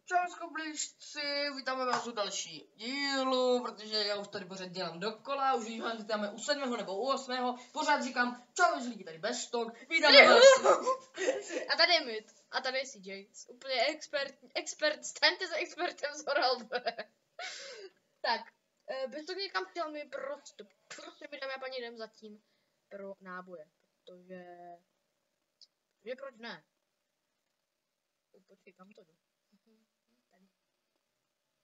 Čau skobližci, vítáme vás u další dílu, protože já už tady pořád dělám dokola, už víš, že dáme u 7. nebo u 8. Pořád říkám, čau lidi, tady Bestok, vítáme vás. A tady je Mid, a tady je CJ, úplně expert, staňte se expertem z Horalbe. Tak, Bestok někam chtěl, my prostě my dáme a paní jdem zatím pro náboje, protože proč ne? Počkej, kam to jdu?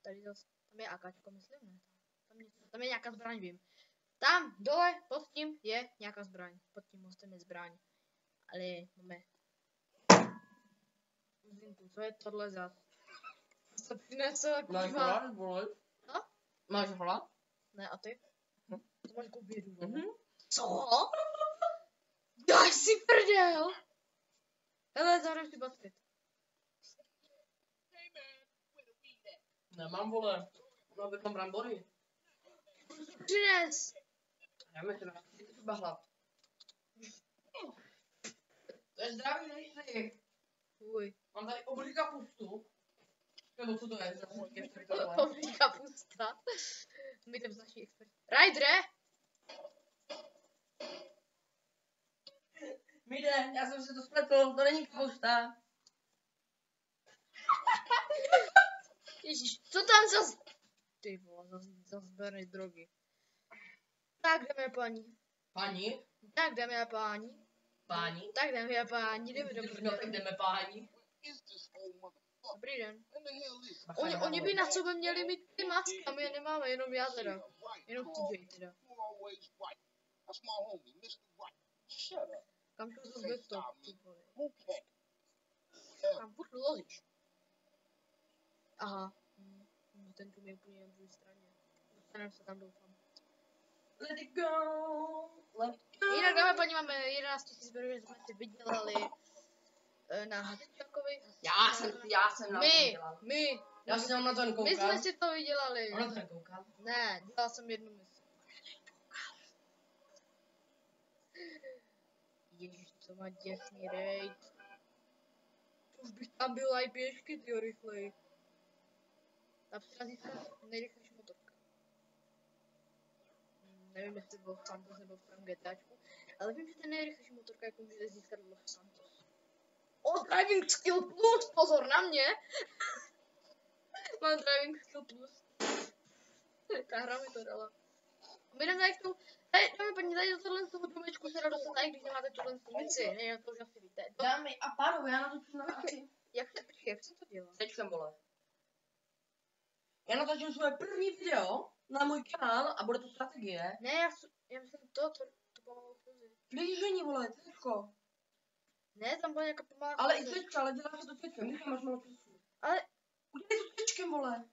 Tady zase, tam je AKčko, myslím, ne? Tam je nějaká zbraň, vím. Tam, dole, pod tím je nějaká zbraň. Pod tím mostem je zbraň. Ale máme... Co je tohle za... Co přinesl, Máš hlad, vole? No? Máš hlad? Ne, a ty? No. To máš jako bědu, Mhm. Co? Dáš si prdel! Hele, zahraju si basket. Nemám, vole. Mám tam brambory. Přines! Já myslím, že ty třeba hlad. To je zdravý nejsi. Uj. Mám tady obří kapustu. Nebo co to je? Obří kapusta. My jdem z naší expert. Rajdre! Mide, já jsem si to spletl, to není kapusta. Ježíš, co tam zas... Ty vole, zas bernej drogy. Tak dámy a páni. Páni? Tak dámy a páni. Páni? Tak dámy a páni, jdeme do No prdele. tak jdeme páni. Dobrý den. Oni by na sobě měli mít ty macky a my je nemáme, jenom já teda. Jenom TJ teda. Kam šel zase bez toho, ty vole. Kam furt lozíš? Aha. No, ten tu je úplně na druhé straně. Dostaneme se tam, doufám. Let it go, let it go. Jinak dáme paní, máme 11 000 berů, jsme si vydělali na hasičákovi. Já jsem na to dělal. Já jsem na to jen My koukal. jsme si to vydělali. Ona to jen koukal. Ne, dělal jsem jednu misi. Ježiš, co má děsný raid. Už bych tam byl aj pěšky, tyjo, rychleji. Například získat nejrychlejší motorka. Nevím, jestli byl v Santos nebo v tom GTAčku, ale vím, že ten nejrychlejší motorka jako můžete získat v Los Santos. O, driving skill plus, pozor na mě! Mám driving skill plus. Ta hra mi to dala. My jdeme tady k tomu, dáme paní, tady do tohle z toho domečku se dá dostat, i když nemáte tuhle mici, ne, to už asi víte. Dámy a pánové, já natočím na akci. Jak se to dělá? Teď jsem, vole. Já natočím svoje první video na můj kanál a bude to strategie. Ne, já myslím to pomalu chvíli. Blížení, vole, Cčko. Ne, tam byla nějaká pomalá Ale i chvíli. Cčka, ale dělá se to Cčkem, když máš malo času. Ale, Udělej to Cčkem, vole.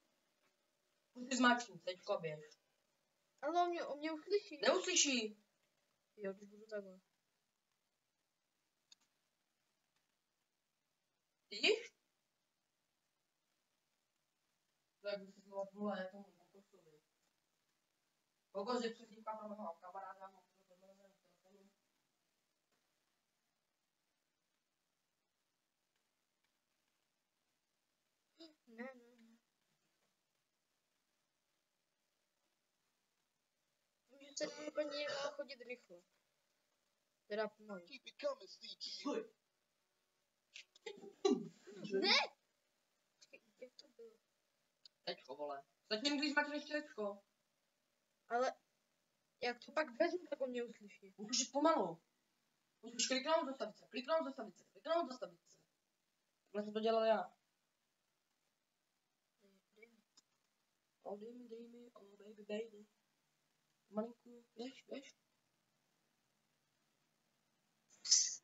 Už zmáčkni, Cčko a běž. ale on mě uslyší. Neuslyší. Jo, když budu takhle. Vidíš? Tak bych si znovu vole, já tomu pokosovi. Kokos je přezdívka pro mého kamaráda, mám to domluvené na telefonu. Ne. Vím, že se mi paní má chodit rychle. Teda pomalu. Ne! Počkej, jak to bylo? Cčko, vole. Zatím, když máš ještě Cčko. Ale, jak to pak vezmu, tak on mě uslyší. Musíš pomalu. Musíš kliknout do stavice, kliknout do stavice, kliknout do stavice. Takhle jsem to dělal já. Oh, dej mi, oh baby. Malinku, běž.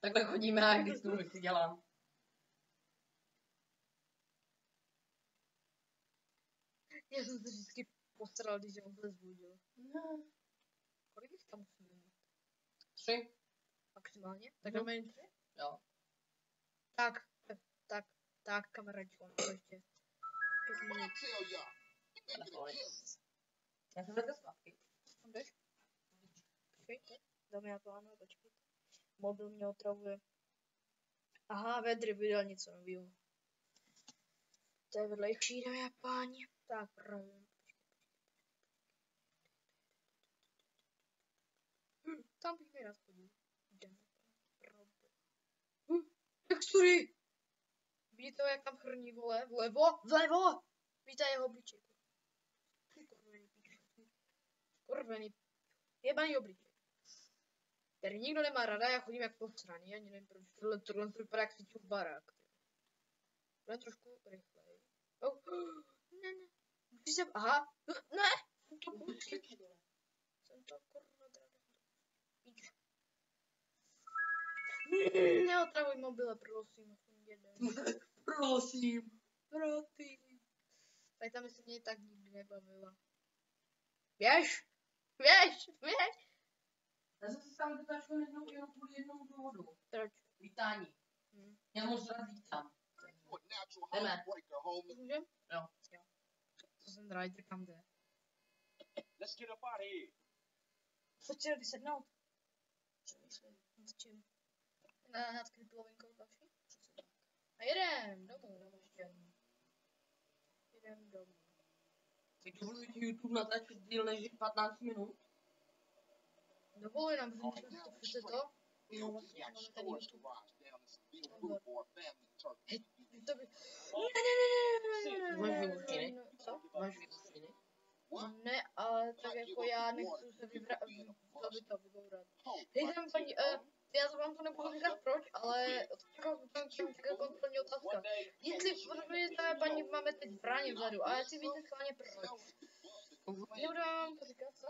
Takhle chodíme a když tu věci dělám. Já jsem se vždycky posral, když on se zbudil. No. Kolik jich tam musím mít? 3. Maximálně? Tak dáme jen 3? Jo. Tak, kamaradičko, to ještě 5 minut. Já jsem jdete zpátky. Jdeš? Počkejte, dámy a pánové, počkejte. Mobil mě otravuje. Aha, vedry vydal něco novýho. To je vedlejší, dámy a páni. Tak, pravím. Tam bych mi rád chodil. Textury! Vidíte, jak tam chrní, vole? Vlevo! Vlevo! Víte jeho obličej. Korvený. Jebaný obličej. Tady nikdo nemá rada, já chodím jak posraný, ani nevím proč. Tohle vypadá jak Sičův barák. Bude trošku rychleji. Oh. Ne. Když jsem, aha. Ne! Jsem to kurva drada. Neotravuj mobile, prosím. Prosím. Tak tam se mě tak nikdy nebavila. Běž! Běž! Já jsem se tam vytáčil jenom kvůli jednomu důvodu. Proč? Vítání. Já moc rád vítám. Jdeme. Můžem? Jo. Co jsem rád, kam jde. Let's get up out of here. Pojďte vysednout. S čím? Na skriplovinkou další? A jedem domů. Jedem domů. Teď dovoluji YouTube natáčet díl než 15 minut. Dovoluji nám, protože to přece to. No vlastně, máme tady YouTube. Hej, to by... Máš výbušniny? Co? Máš výbušniny? Ne, ale tak jako já nechci se vybourat. Hejtem paní, já to vám to nebudu říkat proč, ale tam čeká kontrolní otázka. Jestli potřebujete, paní, máme teď zbraně vzadu, a jestli víte schválně proč. Nebudu vám to říkat, co?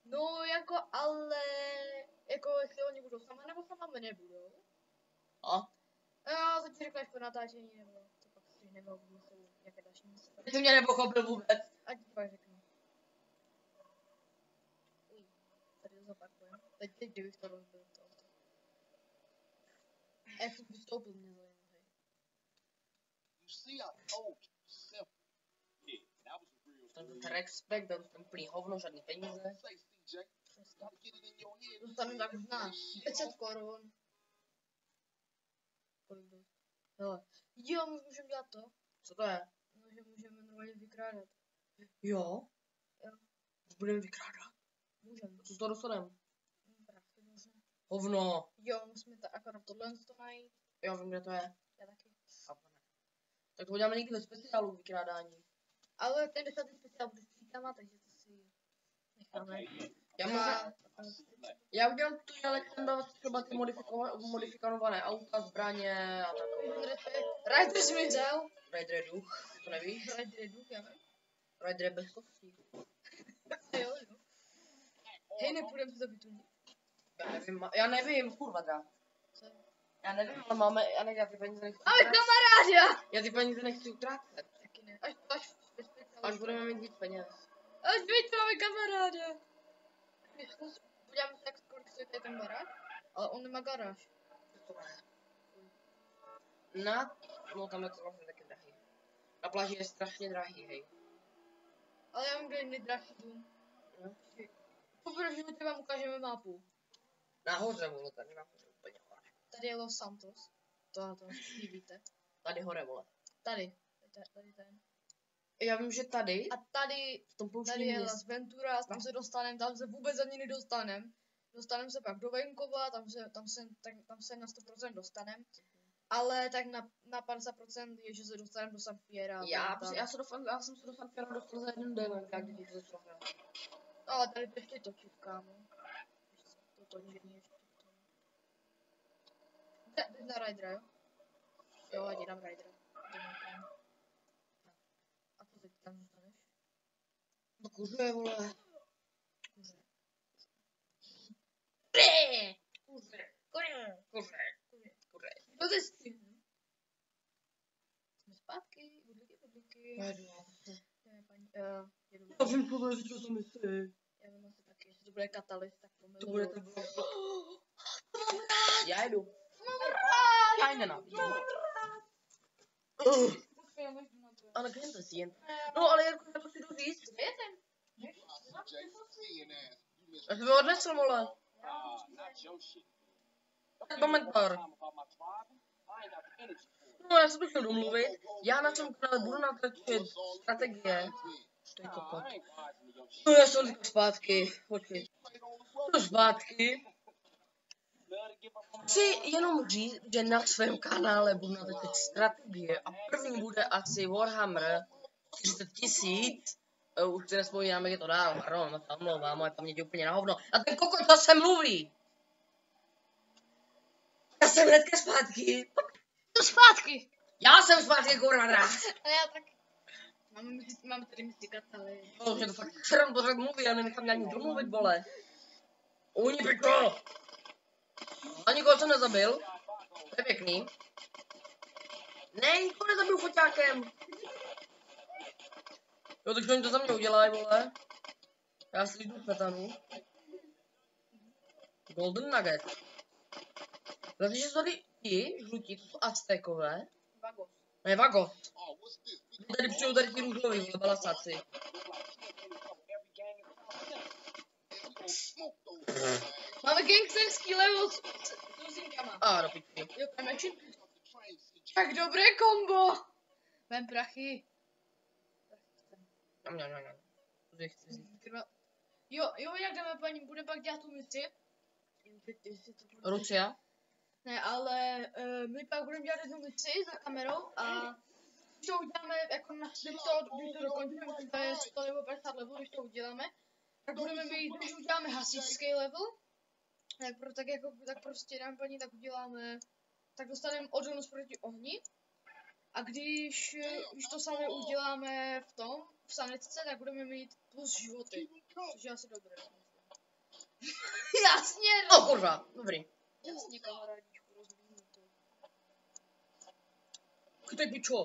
No jako, ale, jako jestli oni budou sama, nebo sama nebudou. A? A to ti řekneš po natáčení, nebo to pak si nebo jsou nějaké další místa. Ty mě nepochopil vůbec. Ať ti pak řeknu. Uj, tady to zapakujeme. Teď kdybych to rozbil, to. A jak jsem vystoupil, mě zajímá. Ten respekt, ten plný hovno, žádný peníze. Dostanu tak možná 500 korun. Kolik byl? Hele. Jo, my můžeme dělat to. Co to je? No, že můžeme normálně vykrádat. Jo? Jo. Budeme vykrádat. Můžeme. Co to dostaneme? Prachy možná. Hovno. Jo, musíme akorát tohle to najít. Jo, vím, kde to je. Já taky. Tak to uděláme někdy ve speciálu vykrádání. Ale ten 10. speciál bude s čítama, takže to si necháme. Já udělám tu, ale chcem dávat třeba ty modifikované auta, zbraně a takové. Rider jsi mi vzal. Rider je duch, to nevíš? Rider je duch, já vím. Rider je bez kostí. Jo. Hej, nepůjdem se to vytunit. Já nevím, kurva dra. Co? Já nevím, ale máme, já ty peníze nechci Ale kamaráde! Já ty peníze nechci utrácet. Taky ne. Až budeme mít víc peněz. Až víc máme kamaráde. Podíváme se, kolik stojí ten barák, ale on nemá garáž. No tam je to vlastně taky drahý. Na pláži je strašně drahý, hej. Ale já vím, kde je nejdražší dům. Poprvé životě vám ukážeme mapu. Nahoře, vole, tady nahoře úplně hore. Tady je Los Santos. To vidíte. Tady hore, vole. Tady ten. Já vím, že tady, A tady, v tom tady je městě. Las Venturas, tam se dostaneme, tam se vůbec ani nedostaneme. Dostaneme se pak do venkova, tam se na 100% dostaneme. Ale tak na 50% je, že se dostaneme do San Fiera. Já jsem se do San Fiera dostal za jeden den, jak když to začalo hrát. Ale tady to ještě točit, kámo. To točení ještě. Jde na Ridera, jo? Jo, ať dám Ridera. A co teď tam dostaneš? No kuře, vole. Kuře. Kuře. No to je stihnu. Jsme zpátky, budlíky. Jdeme, paní, jedu. Já vím, co bude, co to myslí. Já vím asi taky, jestli to bude katalyst, tak to To bude to. Já jedu. Já nenávidím. Ale kde to si jen? No ale jako já to si jdu říct. Kde je ten? Já jsem ho odnesl, vole. Komentář. No, já jsem to chtěl domluvit. Já na tom kanále budu natáčet strategie. To je kokot. No, já jsem teďka zpátky. Počkej. To zpátky. Chci jenom říct, že na svém kanále budu natáčet strategie a první bude asi Warhammer 40 000. Už si nespomínám, jak je to dál, pardon, to omlouvám, moje paměť je úplně na hovno. A ten kokot zase mluví. Já jsem hnedka zpátky. To zpátky. Já jsem zpátky, kurva drát. A já tak. Mám tady myslikat, ale... No, že to fakt sram pořád mluví, já nenechám mě ani domluvit, vole. Uni piko. A nikoho jsem nezabil. To je pěkný. Ne, nikoho nezabil foťákem. Jo, takže oni to za mě udělají, vole. Já si jdu smetanu. Golden Nugget. Protože jsou tady ti žlutí, to jsou Aztékové. Vagos. Ne, Vagos. Tady přijou tady ti růžoví, vole, balasáci. Máme gangsterský level s tuzinkama. A, do piči. Jo, konečně. Tak dobré kombo. Vem prachy.Ňam. Co chci vzít? Jo, jak jdeme paní, budeme pak dělat tu misi. Rucia? Ne, ale my pak budeme dělat jednu misi za kamerou a když to uděláme, jako když to dokončíme, myslím, to je 100 nebo 50 level, když to uděláme, tak budeme mít, když uděláme hasičský level, tak prostě dáme paní, tak uděláme, tak dostaneme odolnost proti ohni. A když to samé uděláme v sanitce, tak budeme mít plus životy, což je asi dobré. Jasně, No, kurva, dobrý. jasně, kamarádíčku, rozbíjím to. Chytaj pičo.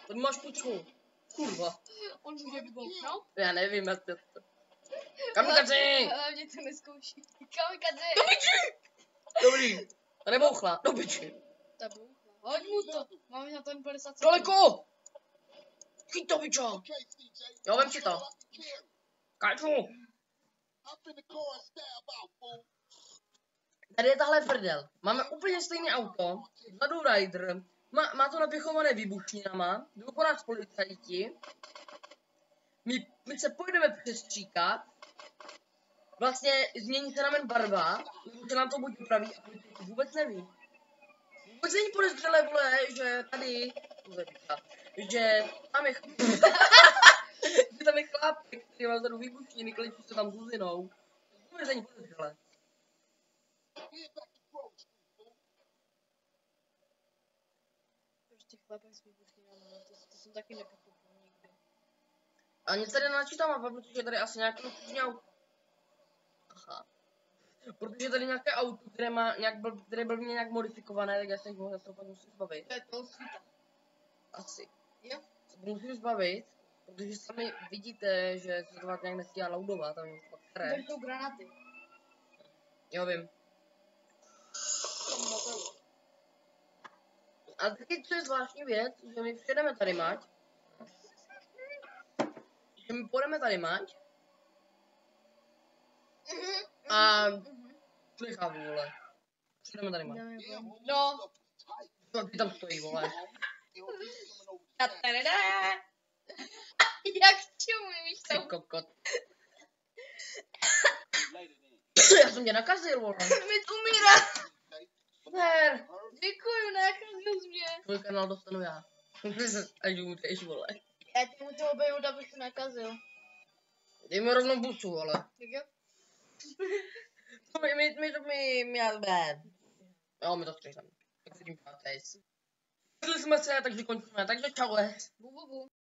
Tady máš pičo. Kurva. On může vybouchnout? Já nevím, jak to. Kamikaze! Hlavně to neskouší. Kamikaze! Do piči! Dobrý. Ta nebouchla. Do piči. Ta bouchla. Hoď mu to. Máme na to jen 50 sekund. Daleko! Chyť to, pičo. Jo, vem si to. Kajfu. Tady je tahle prdel. Máme úplně stejné auto. Vzadu rider. Má to napěchované výbušninama. Jdou po nás policajti. My se pojedeme přestříkat. Vlastně změní se nám jen barva. Se nám to buď upraví a policajti vůbec neví. Vůbec není podezřelé, vole, že tady... Že tam je... že tam je chlápek, který má vzadu výbušniny, klečí se tam s huzinou. Vůbec není podezřelé. Prostě chlapek s výbušninama, to jsem taky nepochopil nikdy. A nic tady nenačítá mapa, protože tady asi nějaký učňou. Aha. Protože tady nějaké auto, které má které byl nějak modifikované, tak já se mohl zase pak musím zbavit. To je to svíta. Asi. Jo? Se musím zbavit, protože sami vidíte, že se to nějak nestíhá loadovat, tam je fakt Tady které. jsou granaty. Jo, vím. A taky co je zvláštní věc, že my přijedeme tady mať. Že my půjdeme tady mať. A... Co nechápu, vole. Přijedeme tady mať. No. No, ty tam stojí, vole. Jak ti umíš Ty to? kokot. Já jsem tě nakazil, vole. Mi umírá. Super. Děkuju, nakazil jsi mě. Tvůj kanál dostanu já. Až umřeš, vole. Já ti mu to obeju, abych se nakazil. Dej mi rovnou bucu, vole. Tak jo? Jo, my to střihneme. Tak vidím, pátek. Jsme se, takže končíme, takže čau. Bu.